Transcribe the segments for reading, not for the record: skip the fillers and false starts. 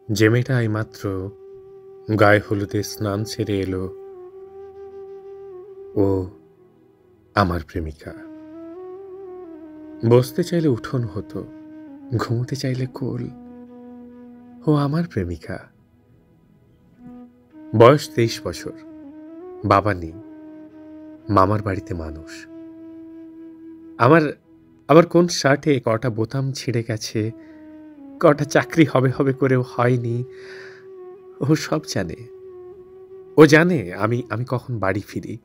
যে মেয়েটা এইমাত্র গায়ে হলুদে স্নান সেরে এলো, ও আমার প্রেমিকা। বসতে চাইলে উঠোন হতো, ঘুমোতে চাইলে কোল। ও আমার প্রেমিকা। বয়স 23 বছর, বাবা নেই, মামার বাড়িতে মানুষ। আমার আমার কোন শার্টে কটা বোতাম ছিঁড়ে গেছে, কটা চাকরি হবে হবে করেও হয়নি, ও সব জানে। ও জানে আমি আমি কখন বাড়ি ফিরি,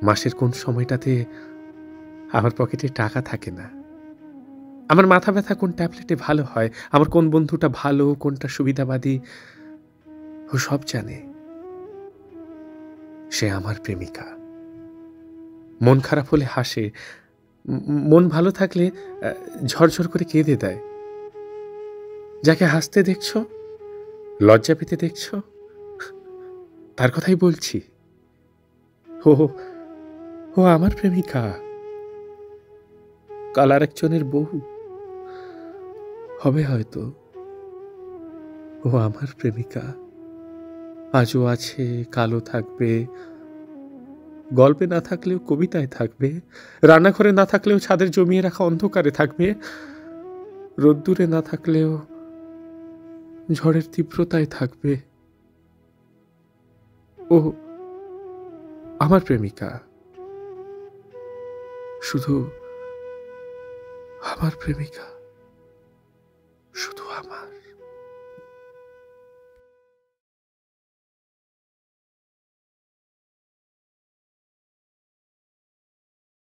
মাসের কোন সময়টাতে আমার পকেটে টাকা থাকে না, আমার মাথা ব্যথা কোন ট্যাবলেটে ভালো হয়, আমার কোন বন্ধুটা ভালো, কোনটা সুবিধাবাদী, ও সব জানে। সে আমার প্রেমিকা। মন খারাপ হলে হাসে, মন ভালো থাকলে ঝরঝর করে কেঁদে দেয়। যাকে হাসতে দেখছ, লজ্জা পেতে দেখছ, তার কথাই বলছি। ও ও আমার প্রেমিকা, কাল আর একজনের বউ হবে হয়তো। ও আমার প্রেমিকা, আজও আছে, কালও থাকবে, গল্পে না থাকলেও কবিতায় থাকবে, রান্নাঘরে না থাকলেও ছাদের জমিয়ে রাখা অন্ধকারে থাকবে, রোদ্দুরে না থাকলেও ঝড়ের তীব্রতায় থাকবে। ও আমার প্রেমিকা, শুধু আমার প্রেমিকা, শুধু আমার।